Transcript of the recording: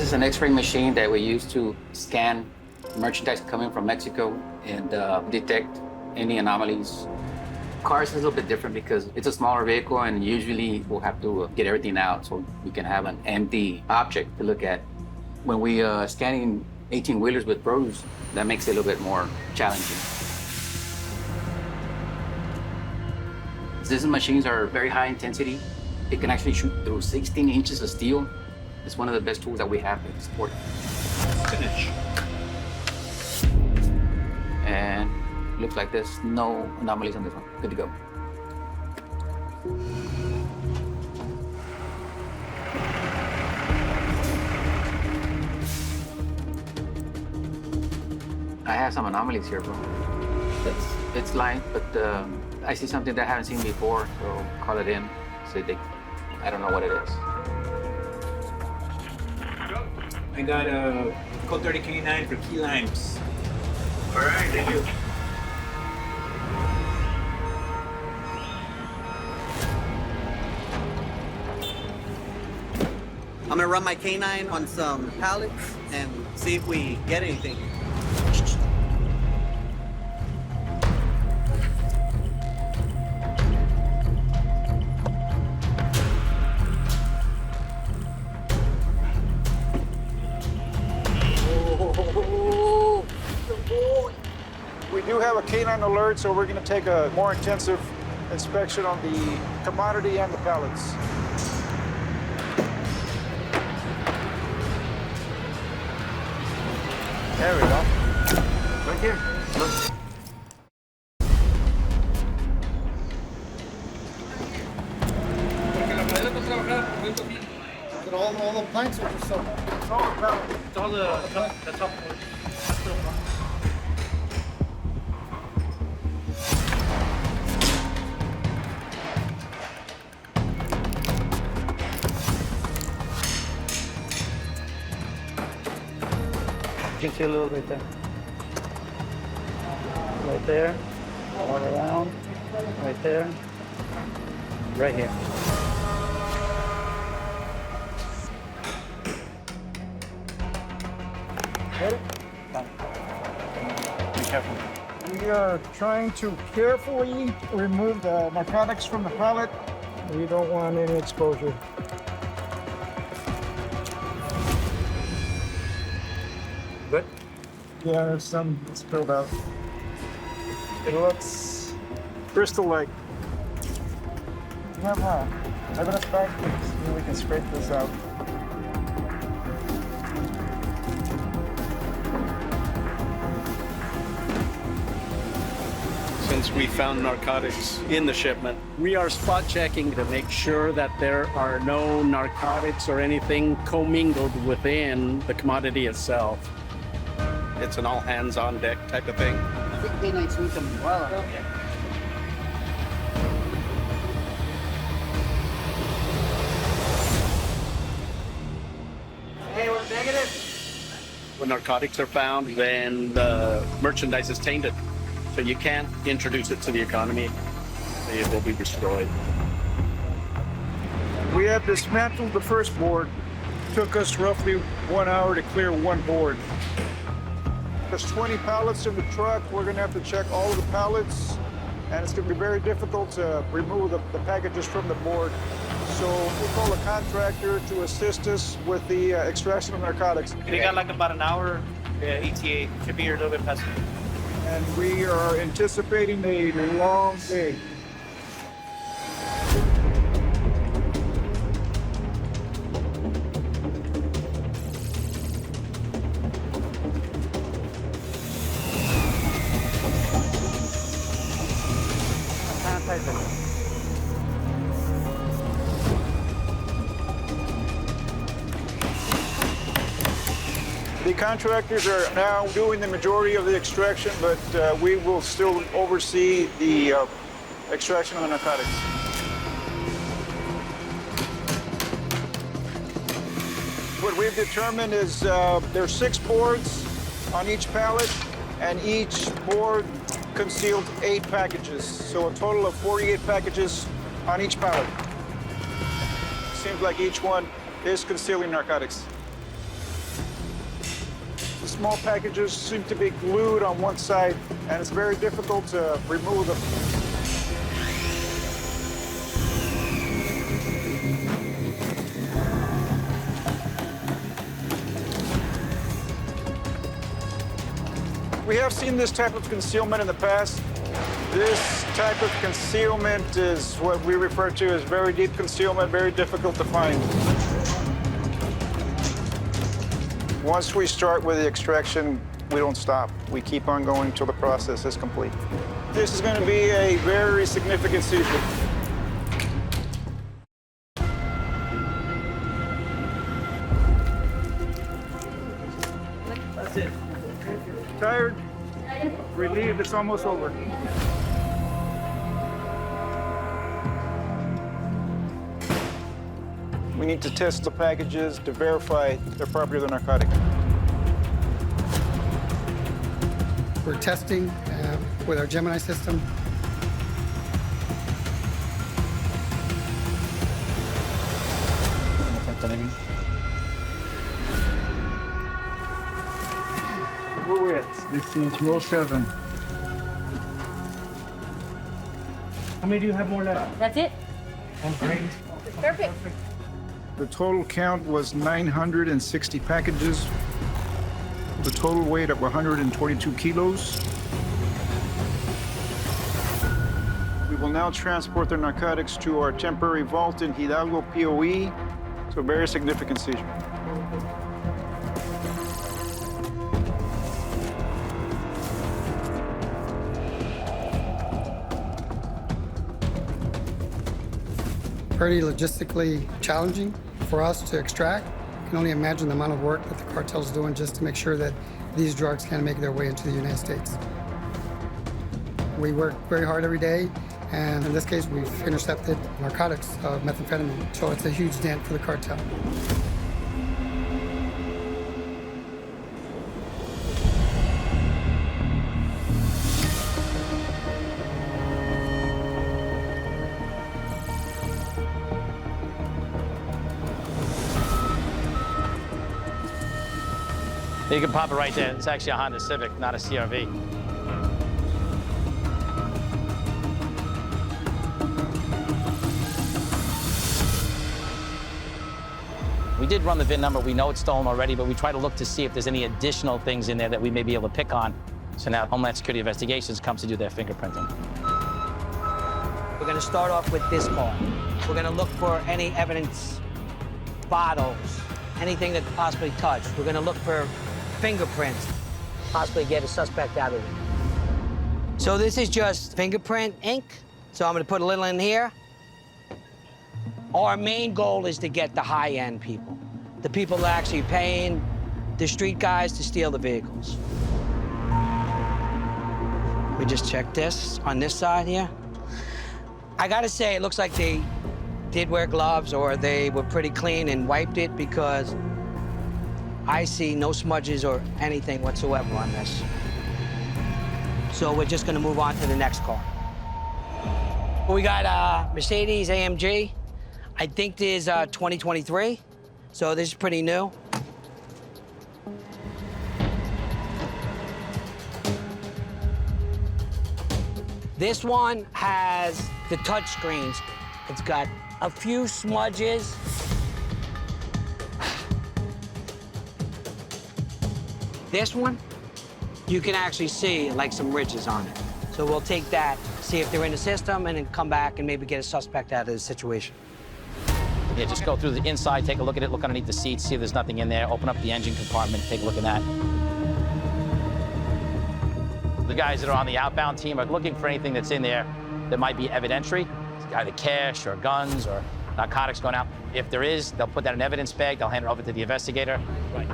This is an X-ray machine that we use to scan merchandise coming from Mexico and detect any anomalies. Cars is a little bit different because it's a smaller vehicle and usually we'll have to get everything out so we can have an empty object to look at. When we scanning 18-wheelers with produce, that makes it a little bit more challenging. These machines are very high intensity. It can actually shoot through 16 inches of steel. It's one of the best tools that we have to support. Finish. And looks like there's no anomalies on this one. Good to go. I have some anomalies here, bro. It's lying, but I see something that I haven't seen before, so call it in. I don't know what it is. I got a code 30 K9 for key limes. All right, thank you. I'm gonna run my K9 on some pallets and see if we get anything. We do have a canine alert, so we're going to take a more intensive inspection on the commodity and the pallets. There we go. Right here. Look. All the planks are just so. It's all about It's all the top one. You can see a little bit there. Right there, all around, right there, right here. Get it? Done. Be careful. We are trying to carefully remove the narcotics from the pallet. We don't want any exposure. Good? Yeah, there's some spilled out. It looks crystal-like. You have evidence bag? Maybe we can scrape this out. Since we found narcotics in the shipment, we are spot checking to make sure that there are no narcotics or anything commingled within the commodity itself. It's an all hands on deck type of thing. I think K9 sweeps them well. Hey, we're negative. When narcotics are found, then the merchandise is tainted. So you can't introduce it to the economy. It will be destroyed. We have dismantled the first board. Took us roughly 1 hour to clear one board. There's 20 pallets in the truck. We're gonna have to check all of the pallets, and it's gonna be very difficult to remove the packages from the board. So we'll call a contractor to assist us with the extraction of narcotics. We got like about an hour ETA. Should be here a little bit past. And we are anticipating a long day. The contractors are now doing the majority of the extraction, but we will still oversee the extraction of the narcotics. What we've determined is there's 6 boards on each pallet, and each board concealed 8 packages. So a total of 48 packages on each pallet. Seems like each one is concealing narcotics. small packages seem to be glued on one side, and it's very difficult to remove them. We have seen this type of concealment in the past. This type of concealment is what we refer to as very deep concealment, very difficult to find. Once we start with the extraction, we don't stop. We keep on going until the process is complete. This is going to be a very significant seizure. That's it. Tired? Relieved, it's almost over. We need to test the packages to verify they're properly the narcotic. We're testing with our Gemini system. This is row 7. How many do you have more left? That's it? Perfect. The total count was 960 packages, the total weight of 122 kilos. We will now transport the narcotics to our temporary vault in Hidalgo, POE. It's a very significant seizure. Pretty logistically challenging for us to extract. I can only imagine the amount of work that the cartel's doing just to make sure that these drugs can make their way into the United States. We work very hard every day, and in this case, we've intercepted narcotics of metamfetamină, so it's a huge dent for the cartel. You can pop it right there. It's actually a Honda Civic, not a CRV. We did run the VIN number. We know it's stolen already, but we try to look to see if there's any additional things in there that we may be able to pick on. So now Homeland Security Investigations comes to do their fingerprinting. We're going to start off with this car. We're going to look for any evidence, bottles, anything that could possibly touch. We're going to look for fingerprints, possibly get a suspect out of it. So this is just fingerprint ink. So I'm going to put a little in here. Our main goal is to get the high-end people, the people that are actually paying the street guys to steal the vehicles. We just check this on this side here. I gotta say, it looks like they did wear gloves or they were pretty clean and wiped it, because I see no smudges or anything whatsoever on this. So we're just gonna move on to the next car. We got a Mercedes AMG. I think this is 2023, so this is pretty new. This one has the touch screens. It's got a few smudges. This one, you can actually see like some ridges on it. So we'll take that, see if they're in the system, and then come back and maybe get a suspect out of the situation. Yeah, just go through the inside, take a look at it, look underneath the seats, see if there's nothing in there, open up the engine compartment, take a look at that. The guys that are on the outbound team are looking for anything that's in there that might be evidentiary, either cash or guns or narcotics going out. If there is, they'll put that in an evidence bag, they'll hand it over to the investigator. Right.